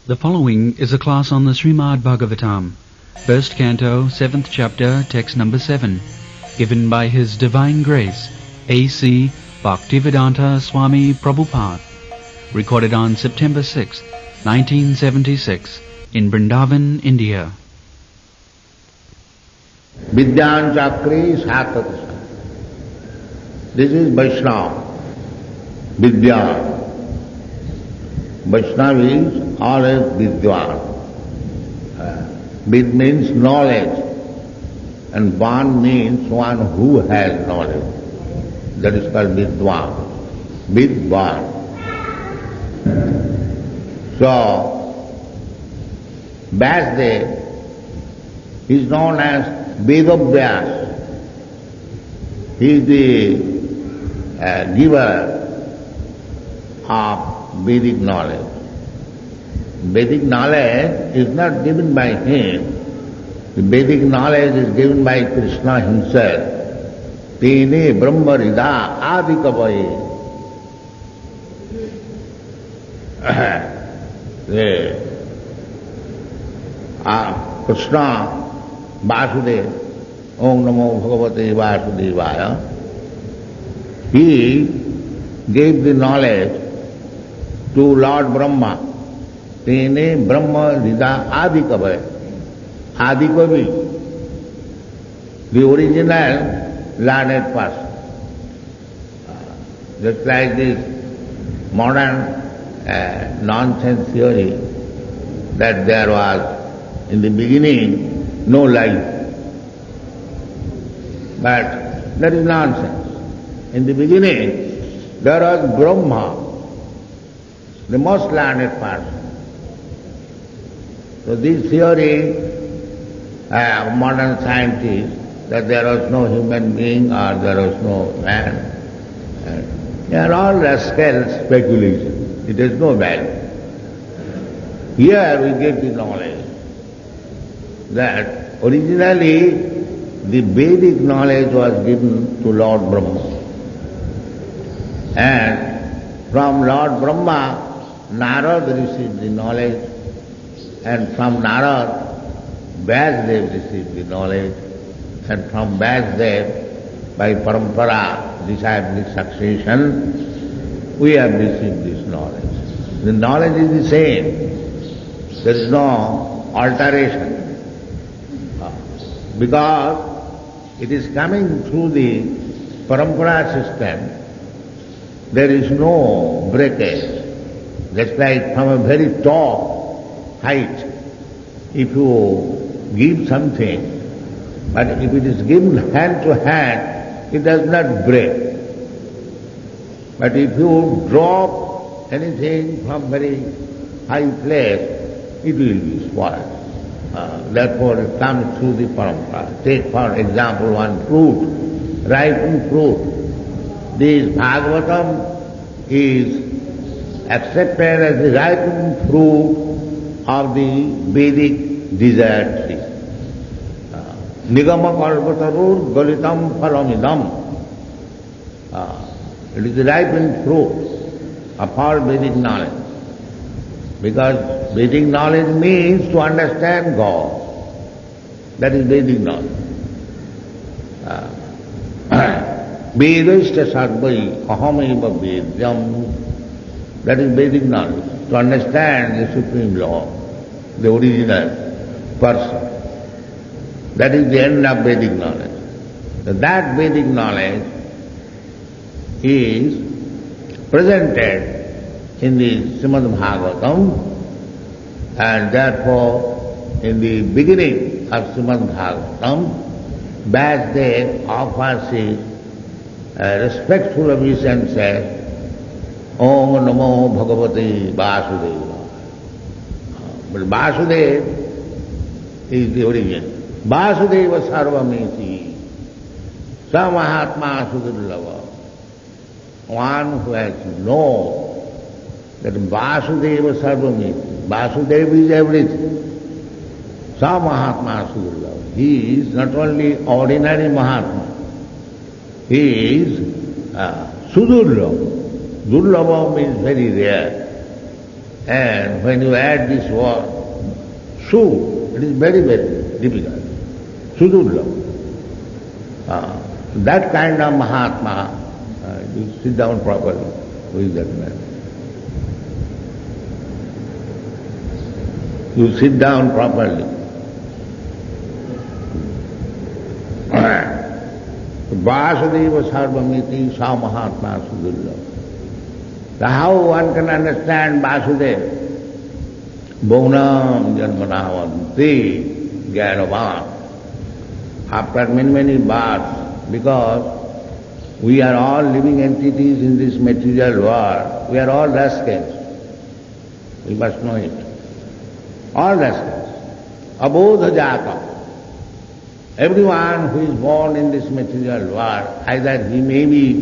The following is a class on the Srimad Bhagavatam, first canto, 7th chapter, text number 7, given by His Divine Grace, A.C. Bhaktivedanta Swami Prabhupada, recorded on September 6, 1976, in Vrindavan, India. Vidyan Chakri Satatasa. This is Vaishnava. Vidya. Vaishnava is always Vidwan. Vid means knowledge, and Van means one who has knowledge. That is called Vidwan. Vidwan. So, Vyasdev is known as Vedavyas. He is the giver of Vedic knowledge. Vedic knowledge is not given by him. The Vedic knowledge is given by Krishna himself. Tene Brahma Rida Adikavaye. Krishna Vasudeva, Om Namo Bhagavate Vasudevaya, he gave the knowledge to Lord Brahma. Tene Brahma Rida Adikavaya. Adikavi, the original learned person. Just like this modern nonsense theory that there was in the beginning no life. But that is nonsense. In the beginning there was Brahma, the most learned person. So this theory of modern scientists that there was no human being or there was no man, they are all rascal speculation. It has no value. Here we get the knowledge that originally the Vedic knowledge was given to Lord Brahma. And from Lord Brahma, Narada received the knowledge, and from Narada, Vyasdev received the knowledge, and from Vyasdev, by parampara, disciplic succession, we have received this knowledge. The knowledge is the same. There is no alteration. Because it is coming through the parampara system, there is no breakage. Just like from a very top height, if you give something, but if it is given hand to hand, it does not break. But if you drop anything from very high place, it will be spoiled. Therefore it comes through the parampara. Take for example one fruit, ripened fruit. This Bhagavatam is accepted as the ripened fruit of the Vedic desert tree. Nigama kalpatarur galitam phalamidam. It is the ripened fruit of all Vedic knowledge. Because Vedic knowledge means to understand God. That is Vedic knowledge. Vedashta sarvai ahameva vedyam. That is Vedic knowledge. To understand the Supreme Lord, the original person. That is the end of Vedic knowledge. So that Vedic knowledge is presented in the Srimad Bhagavatam, and therefore in the beginning of Srimad Bhagavatam, Vyasdev offers his respectful obeisances, Om Namo Bhagavate Vasudeva. But Vasudeva is the origin. Vasudeva Sarvamiti. Sa Mahatma Sudurlava. One who has known that Vasudeva Sarvamiti. Vasudeva is everything. Sa Mahatma Sudurlava. He is not only ordinary Mahatma. He is Sudurlava. Durlava means very rare. And when you add this word, Su, it is very, very difficult. Sudurla. That kind of Mahatma, you sit down properly. Who is that man? You sit down properly. Vasudeva Sarvamiti Sa Mahatma Sudurla. How one can understand Vasudeva? Bhunam Janmanavanti Gyanavan. After many, many births, because we are all living entities in this material world, we are all rascals. We must know it. All rascals. Abodha jata. Everyone who is born in this material world, either he may be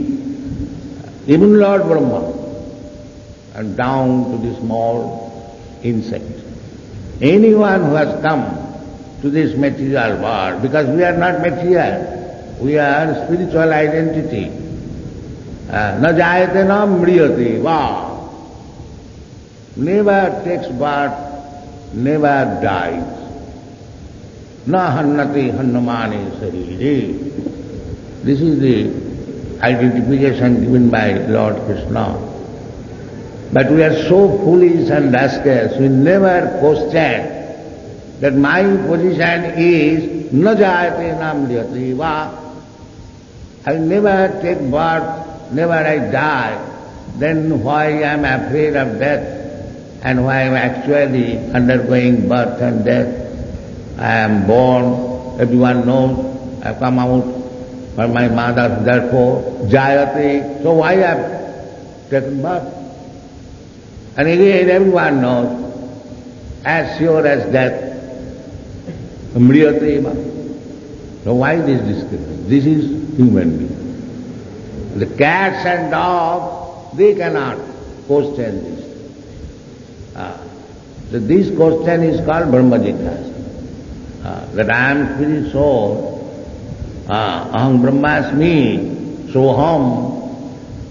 even Lord Brahma, and down to the small insect. Anyone who has come to this material world, because we are not material, we are spiritual identity. Na jayate na mriyate, wow. Never takes birth, never dies. Na hannati hannamani sarire. This is the identification given by Lord Krishna. But we are so foolish and rascals, we never question that my position is na jayate na mriyate, wow. I never take birth, never I die, then why I am afraid of death and why I am actually undergoing birth and death? I am born, everyone knows, I have come out from my mother, therefore, jayate, so why I have taken birth? And again everyone knows, as sure as death, mriyate. So why this discrepancy? This is human being. The cats and dogs, they cannot question this. So this question is called Brahma Jignasa. That I am spirit soul, aham brahmasmi, soham,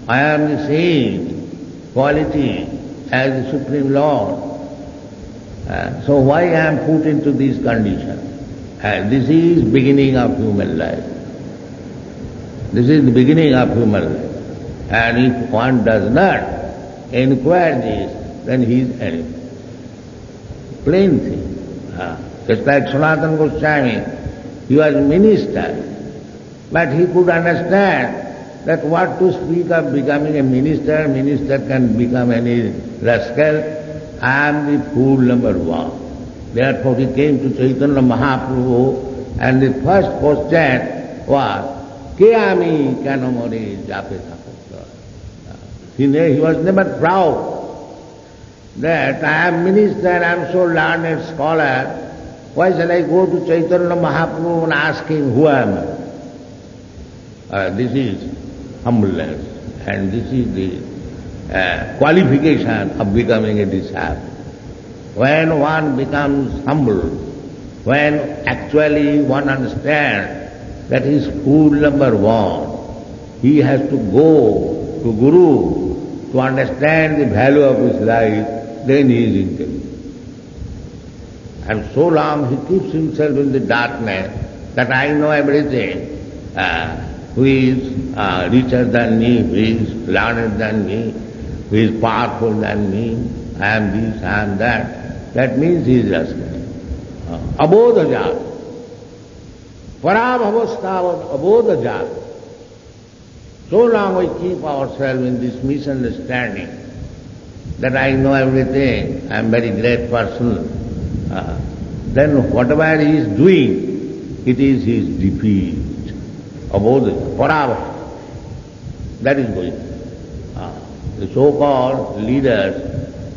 I am the same quality as the Supreme Lord. So why I am put into this condition? This is beginning of human life. This is the beginning of human life. And if one does not inquire this, then he is enemy. Plain thing. Just like Sanatana Goswami, he was minister, but he could understand that what to speak of becoming a minister, minister can become any rascal. I am the fool number one. Therefore he came to Chaitanya Mahaprabhu, and the first question was, Ke ami keno more jape thakasya? He was never proud that I am minister, I am so learned scholar, why shall I go to Chaitanya Mahaprabhu and ask him, who am I? This is humbleness, and this is the qualification of becoming a disciple. When one becomes humble, when actually one understands that he is fool number one, he has to go to Guru to understand the value of his life, then he is intelligent. And so long he keeps himself in the darkness that I know everything, who is richer than me, who is learned than me, who is powerful than me, I am this, I am that. That means he is rascal. Abodha jat. Parabhavastavad abodha jat. So long we keep ourselves in this misunderstanding that I know everything, I am very great person, then whatever he is doing, it is his defeat. Abodha, parabhava. That is going on. The so-called leaders,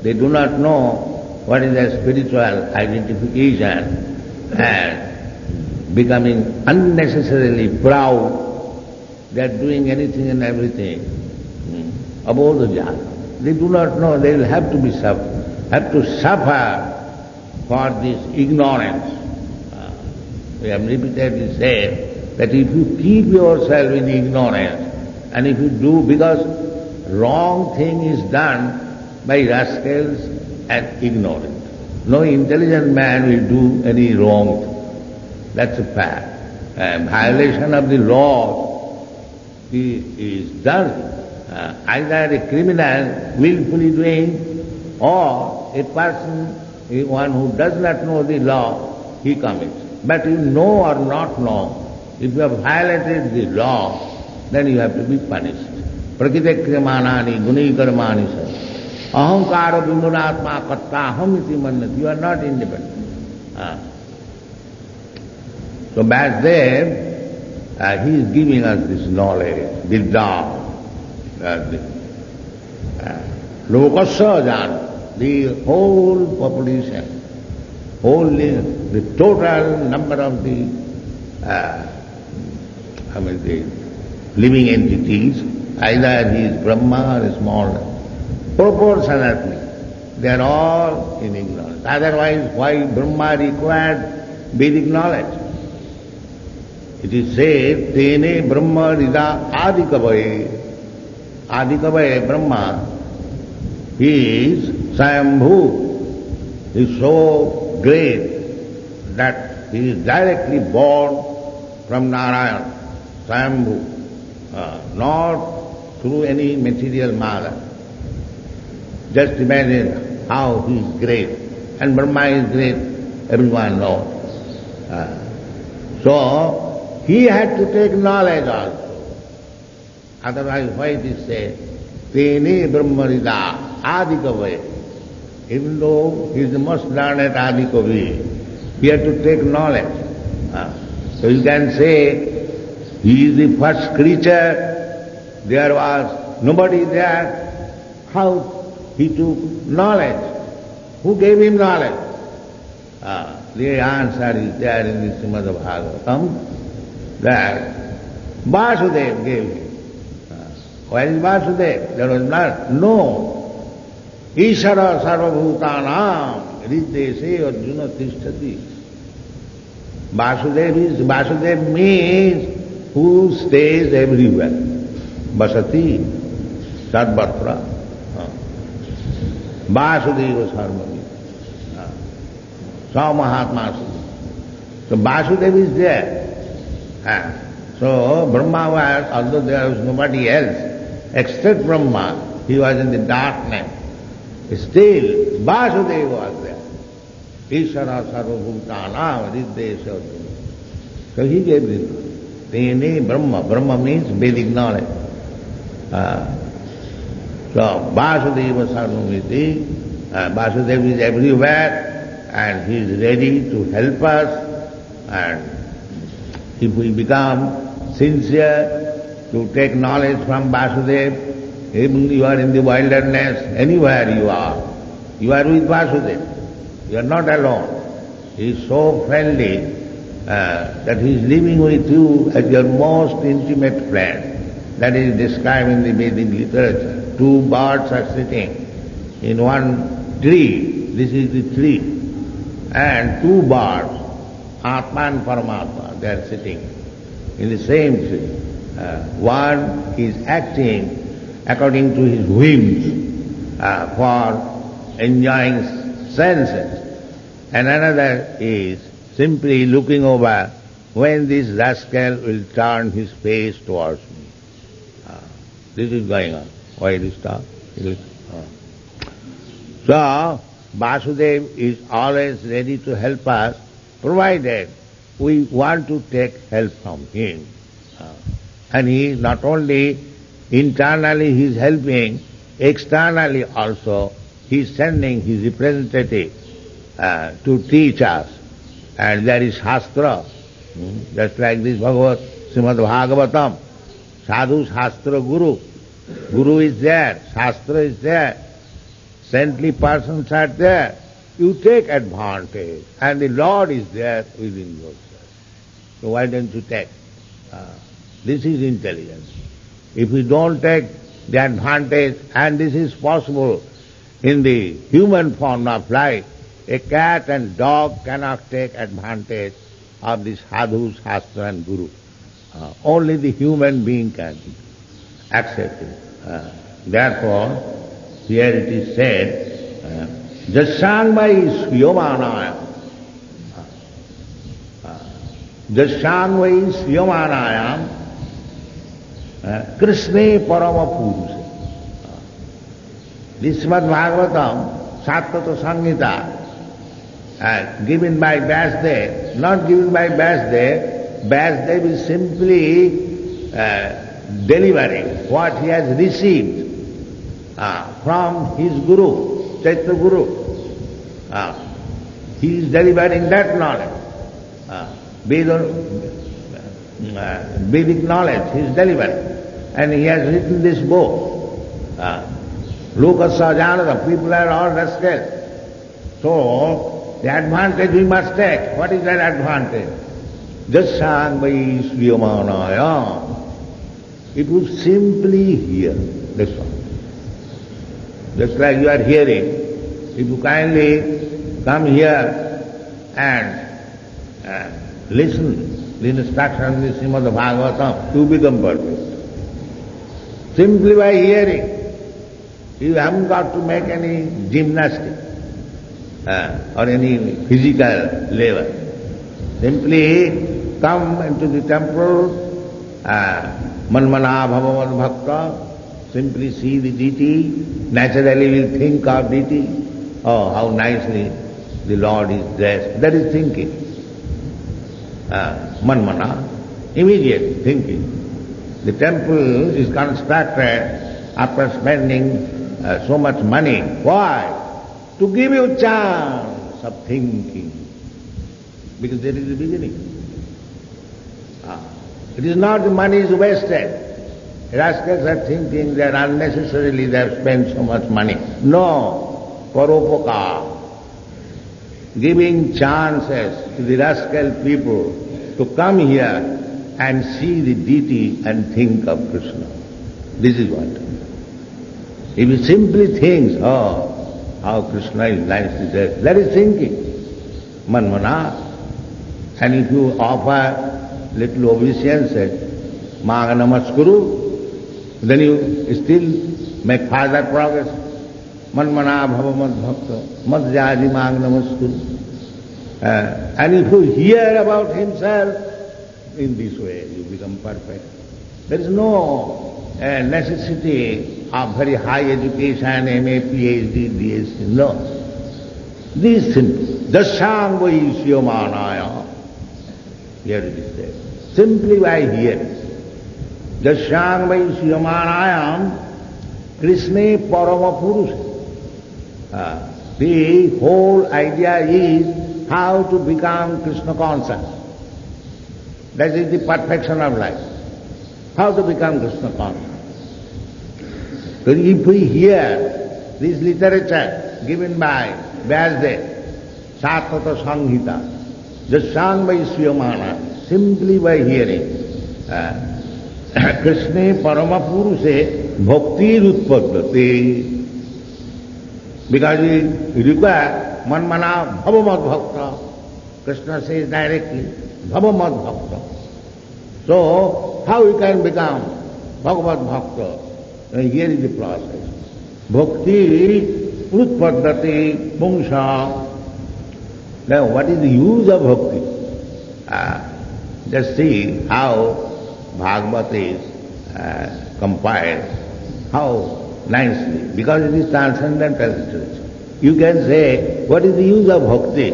they do not know what is their spiritual identification, and becoming unnecessarily proud, they are doing anything and everything. Abodha jata. They do not know, they will have to suffer for this ignorance. We have repeatedly said that if you keep yourself in ignorance, and if you do, because wrong thing is done by rascals, and ignore it. No intelligent man will do any wrong thing. That's a fact. Violation of the law is done. Either a criminal willfully doing, or a person, one who does not know the law, he commits. But you know or not know, if you have violated the law, then you have to be punished. Prakite kriyamanani guni karmani sa. Ahankara vimunatma kattaham iti mannati. You are not independent. So Vasudev, he is giving us this knowledge, Vidya. Lokasya jana, the whole population, the total number of the living entities, either he is Brahma or small, proportionately, they are all in ignorance. Otherwise, why Brahma required Vedic knowledge? It is said, Tene Brahma Rida Adikavaye. Adikavaye Brahma, he is Swayambhu. He is so great that he is directly born from Narayan, Swayambhu, not through any material mother. Just imagine how he is great. And Brahma is great, everyone knows. So, he had to take knowledge also. Otherwise, why it is said, Tene Brahmarida Adikavaye. Even though he is the most learned Adikavi, he had to take knowledge. So you can say, he is the first creature, there was nobody there. How he took knowledge? Who gave him knowledge? The answer is there in the Srimad Bhagavatam, that Vasudev gave him. Where is Vasudev? There was no. Ishara sarvabhutanam riddese arjuna tishtati. Vasudev means who stays everywhere. Vasati, sarvatra. Vasudeva sarvami. Sa Mahatma. So Vasudev is there. So Brahma was, although there was nobody else except Brahma, he was in the darkness. Still, Vasudeva was there. Ishara sarvabhutanam riddesa arjuna. So he gave this. Tene Brahma. Brahma means Vedic knowledge. So Vasudeva sarvamiti. Vasudeva is everywhere and he is ready to help us. And if we become sincere to take knowledge from Vasudeva, even you are in the wilderness, anywhere you are with Vasudeva. You are not alone. He is so friendly that he is living with you as your most intimate friend. That is described in the Vedic literature. Two birds are sitting in one tree. This is the tree. And two birds, Atma and Paramatma, they are sitting in the same tree. One is acting according to his whims for enjoying senses, and another is simply looking over when this rascal will turn his face towards me. This is going on. Why it is stop? So, Vasudeva is always ready to help us, provided we want to take help from him. And he not only internally he is helping, externally also he is sending his representative to teach us. And there is Shastra, just like this Srimad Bhagavatam, Sadhu Shastra Guru. Guru is there, Shastra is there, saintly persons are there. You take advantage, and the Lord is there within yourself. So why don't you take? This is intelligence. If we don't take the advantage, and this is possible in the human form of life, a cat and dog cannot take advantage of the sadhu, shastra and guru. Only the human being can accept it. Therefore, here it is said, Jasyangvai sriyamanaya. Jasyangvai sriyamanayam Krishna parama purusha. This Srimad Bhagavatam, Sattva Samhita, given by Vyasdev, not given by Vyasdev. Vyasdev is simply delivering what he has received from his Guru, Chaitanya Guru. He is delivering that knowledge, Vedic knowledge he is delivering. And he has written this book. Loka Sajanada, people are all rascals. So, the advantage we must take. What is that advantage? Jasyangvai sriyamanaya. It was simply hear. That's all. Just like you are hearing. If you kindly come here and listen the instructions in the Srimad Bhagavatam, you become perfect. Simply by hearing. You haven't got to make any gymnastics or any physical labor. Simply come into the temple, manmana bhavavad bhakta, simply see the deity, naturally will think of deity. Oh, how nicely the Lord is dressed. That is thinking. Manmana, immediate thinking. The temple is constructed after spending so much money. Why? To give you chance of thinking. Because there is the beginning. It is not the money is wasted. Rascals are thinking that unnecessarily they have spent so much money. No. Paropakar. Giving chances to the rascal people to come here and see the deity and think of Krishna. This is what. If he simply thinks, oh, how Krishna is nicely dressed, that is thinking. Manmana. And if you offer little obeisance, Maga Namaskuru, then you still make further progress. Manmana bhavamad bhakta, madhyaji Maga Namaskuru. And if you hear about himself, in this way you become perfect. There is no necessity of very high education, MA, PhD, DSc, no. This simple. Jasyangvai sriyamanaya. Here it is said. Simply by hearing. Jasyangvai sriyamanayam Krishna parama purusha. The whole idea is how to become Krishna conscious. That is the perfection of life. How to become Krishna conscious. So if we hear this literature given by Vyasdev, Sattva Samhita, Jasyangvai sriyamana, simply by hearing, Krishna parama purushe bhakti utpaddate. Because we require manmana bhavamad bhakta. Krishna says directly, bhavamad bhakta. So, how we can become Bhagavad Bhakta? And here is the process. Bhakti utpaddate pungsha. Now, what is the use of bhakti? Just see how Bhagavad is compiled, how nicely, because it is transcendental literature. You can say, what is the use of bhakti?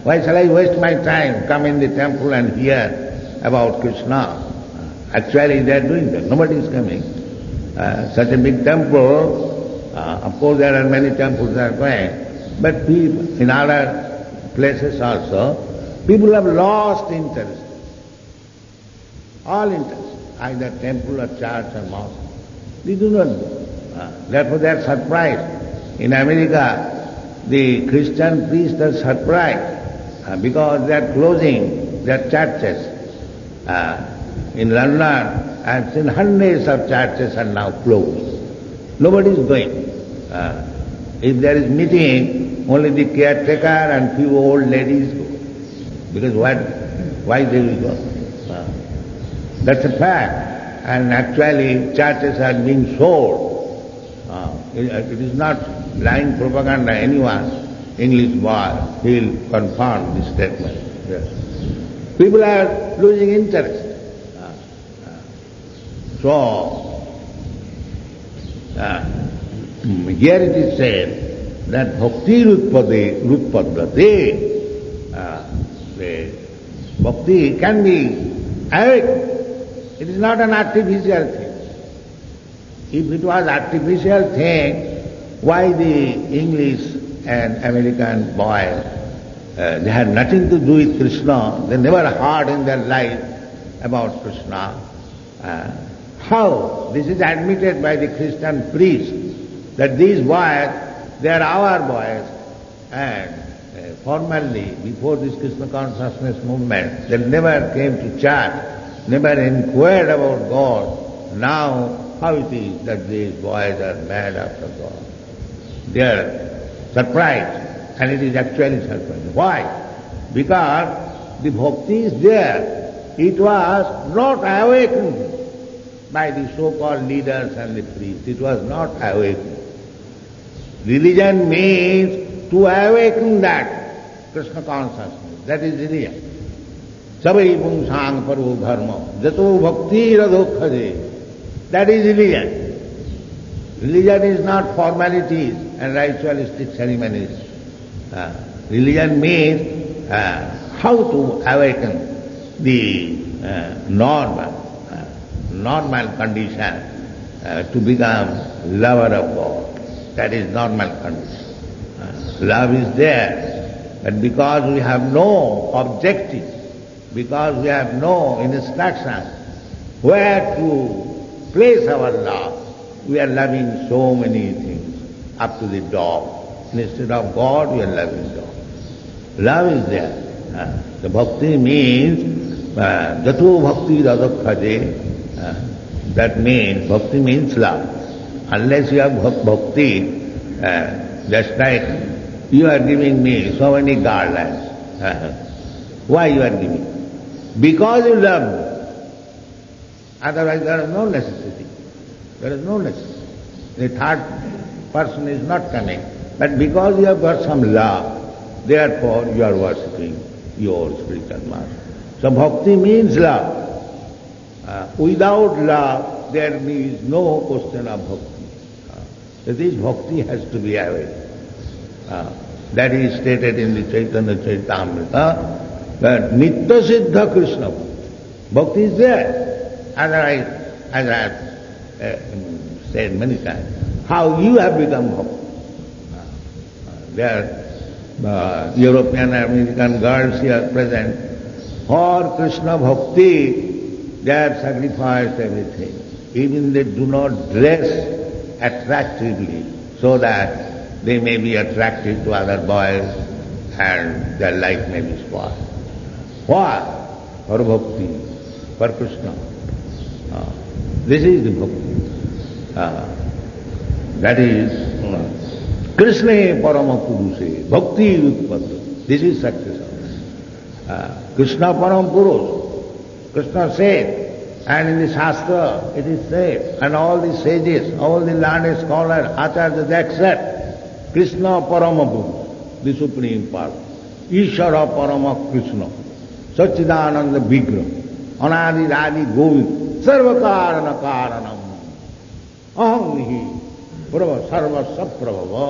Why shall I waste my time, come in the temple and hear about Krishna? Actually they are doing that, nobody is coming. Such a big temple, of course there are many temples that are going, but people, in other places also, people have lost interest. All interest, either temple or church or mosque. They do not know. Therefore they are surprised. In America, the Christian priests are surprised because they are closing their churches. In London, I have seen hundreds of churches are now closed. Nobody is going. If there is meeting, only the caretaker and few old ladies go. Because why they will go? That's a fact. And actually churches are being sold. It is not lying propaganda, anyone, English boy, he'll confirm this statement. Yes. People are losing interest. Here it is said that bhakti rutpadate, the bhakti can be awakened. It is not an artificial thing. If it was artificial thing, why the English and American boys, they had nothing to do with Krishna, they never heard in their life about Krishna. How? This is admitted by the Christian priest, that these boys, they are our boys, and formerly, before this Krishna consciousness movement, they never came to church, never inquired about God. Now, how it is that these boys are mad after God? They are surprised, and it is actually surprising. Why? Because the bhakti is there. It was not awakened by the so-called leaders and the priests. It was not awakened. Religion means to awaken that Krishna consciousness. That is religion. Savai pungsang parvo dharma jato bhakti radhokhaje. That is religion. Religion is not formalities and ritualistic ceremonies. Religion means how to awaken the normal condition to become lover of God. That is normal condition. Love is there, but because we have no objective, because we have no instruction where to place our love, we are loving so many things, up to the dog. Instead of God, we are loving dog. Love is there. The bhakti means jato bhakti radhokhaje. That means, bhakti means love. Unless you have bhakti, just like you are giving me so many garlands. Why you are giving? Because you love me. Otherwise there is no necessity. There is no necessity. The third person is not coming. But because you have got some love, therefore you are worshipping your spiritual master. So bhakti means love. Without love, there is no question of bhakti. So this bhakti has to be awakened. That is stated in the Chaitanya Charitamrita, that Nitya Siddha Krishna Bhakti. Bhakti is there. Otherwise, as I have said many times, how you have become bhakti. There are European and American girls here present. For Krishna Bhakti, they have sacrificed everything. Even they do not dress attractively so that they may be attractive to other boys and their life may be spoiled. Why? For bhakti, for Krishna. This is the bhakti. That is Krishna Parama Purushe, Bhakti Utpada. This is success. Krishna Param Purush. Krishna said, and in the Shastra it is said, and all the sages, all the learned scholars, acharyas, they accept Krishna Parama Purush, the Supreme Power. Ishara Parama Krishna, Satchidananda Vigra, Anadi Radi Govind, Sarva Karana Karanam, Aham Nihi, Prabha Sarva Saprabhava.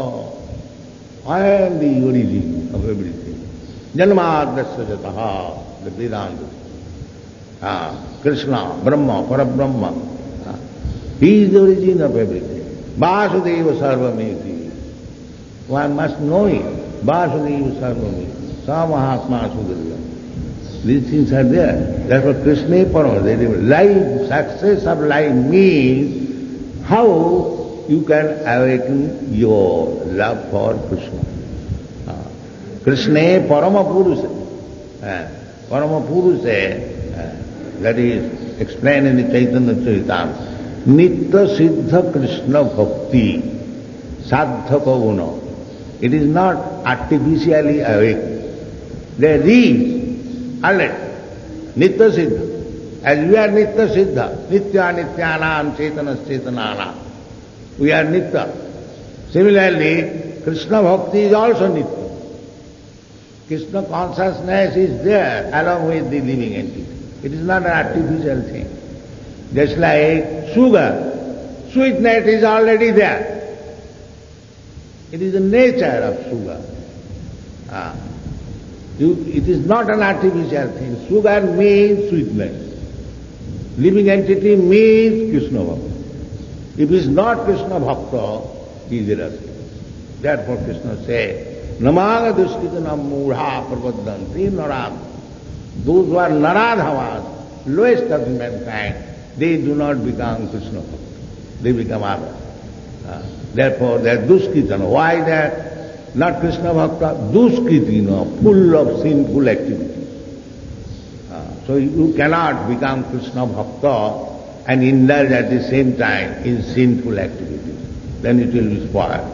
I am the origin of everything. Janmadasya Jataha, the Vedanta. Krishna, Brahma, Parabrahma. He is the origin of everything. Vasudeva Sarvameti. One must know it. Vasudeva Sarvameti. Sa Mahatma Sudhya. These things are there. Therefore Krishna Parama. Life, success of life means how you can awaken your love for Krishna. Krishna Parama Purusha. Parama Purusha, that is explained in the Chaitanya Charitamrita. Nitya Siddha Krishna Bhakti Sadhaka Guna. It is not artificially awakened. There is already Nitya Siddha. As we are Nitya Siddha, Nitya Nityanam Chetanas Chetananam. We are Nitya. Similarly, Krishna Bhakti is also Nitya. Krishna consciousness is there along with the living entity. It is not an artificial thing. Just like sugar, sweetness is already there. It is the nature of sugar. It is not an artificial thing. Sugar means sweetness. Living entity means Krishna Bhakta. If it is not Krishna Bhakta, he is irascible. Therefore Krishna says, Namanga duskitanam mudha pravaddanti naram. Those who are naradhamas, lowest of mankind, they do not become Krishna Bhakta. They become others. Therefore they are duskitana. Why they are not Krishna Bhakta? Duskitina, full of sinful activities. So you cannot become Krishna Bhakta and indulge at the same time in sinful activities. Then it will be spoiled.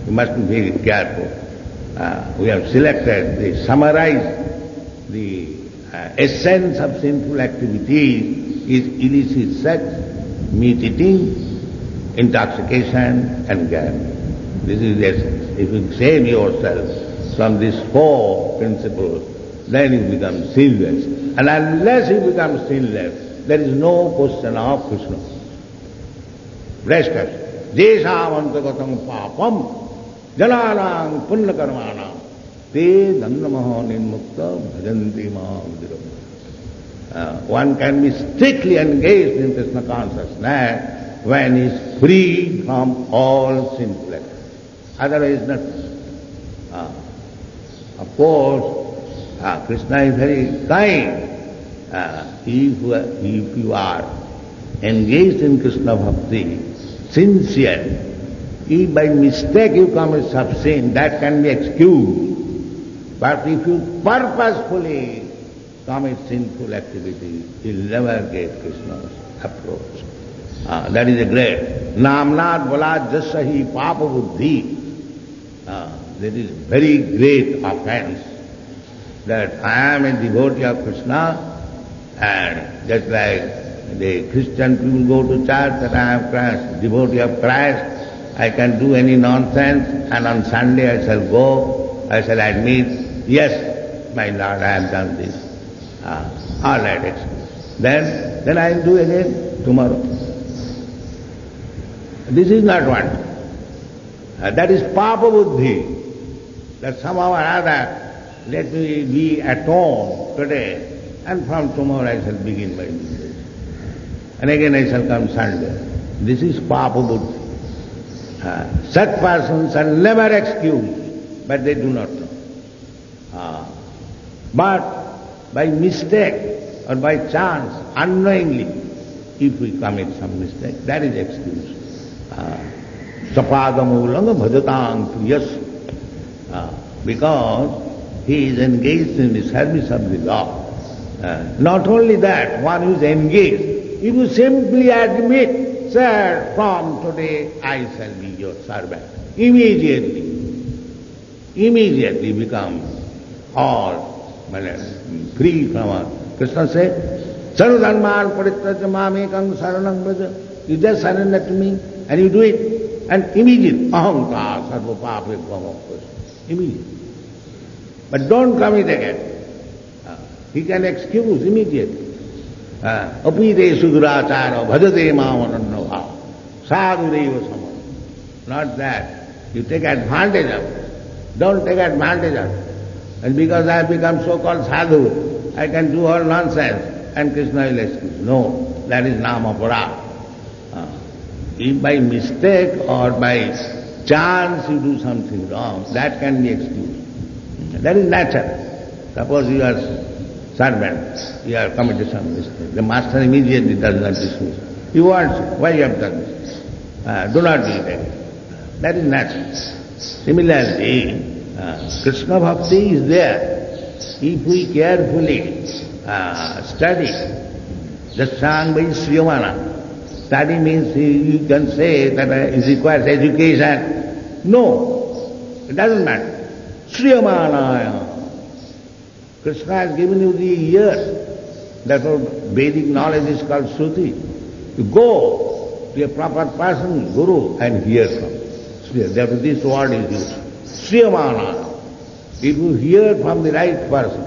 You must be very careful. We have selected, summarized the essence of sinful activities is illicit sex, meat eating, intoxication and gambling. This is the essence. If you save yourself from these four principles, then you become sinless. And unless you become sinless, there is no question of Krishna. Rest assured. Jesam antagatam papam jananam punya karmanam te dannamaha nirmukta bhajanti maha. One can be strictly engaged in Krishna consciousness when he is free from all sinful acts. Otherwise not. Of course, Krishna is very kind. If you are engaged in Krishna bhakti, sincere, if by mistake you commit some sin, that can be excused. But if you purposefully commit sinful activity, you'll never get Krishna's approach. That is a great. Namnad balad jasahi papa buddhi. That is very great offense. That I am a devotee of Krishna, and just like the Christian people go to church that I am Christ, devotee of Christ, I can do any nonsense, and on Sunday I shall go, I shall admit, yes, my Lord, I have done this. All right, excuse. Then I will do again tomorrow. This is not one. That is papa buddhi. That somehow or other, let me be atoned today, and from tomorrow I shall begin my business. And again I shall come Sunday. This is papa buddhi. Such persons are never excused, but they do not know. But by mistake or by chance, unknowingly, if we commit some mistake, that is excused. Sapadamulanga bhajatam priyas. Because he is engaged in the service of the Lord. Not only that, one who is engaged, if you simply admit, sir, from today I shall be your servant, immediately become all free from all. Krishna said, Sarvadharman paritraja mamekam saranam braja. You just surrender to me and you do it, and immediate ahankar sarva pape bhava. Immediate. But don't commit again. He can excuse immediately. Apite sudurachara bhajate mamanannava sadhureva samana. Not that. You take advantage of it. Don't take advantage of it. And because I have become so-called sadhu, I can do all nonsense and Krishna will excuse. No, that is nama-para. If by mistake or by chance you do something wrong, that can be excused. That is nature. Suppose you are servant, you have committed some mistake. The master immediately does not dismiss. He wants you. Why you have done this? Do not do it again. That is natural. Similarly, Krishna bhakti is there. If we carefully study the sang by Sriyamana, study means you can say that it requires education. No, it doesn't matter. Sriyamanaya. Krishna has given you the ears. Therefore, Vedic knowledge is called Shruti. You go to a proper person, Guru, and hear from. Therefore this word is used. Sriyamana. If you hear from the right person,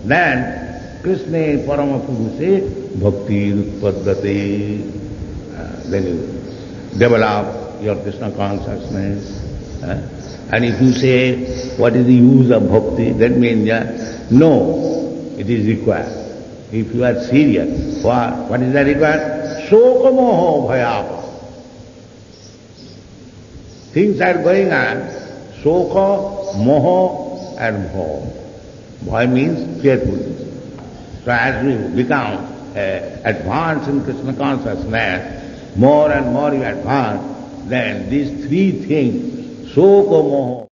then Krishna Parama Purushe Bhakti Utpadate. Then you develop your Krishna consciousness. And if you say, what is the use of bhakti, that means, no, it is required. If you are serious, what is that required? Soka moho bhayapa. Things are going on, soka, moho and bho. Bhoy means fearfulness. So as we become advanced in Krishna consciousness, more and more you advance, then these three things, soka moho,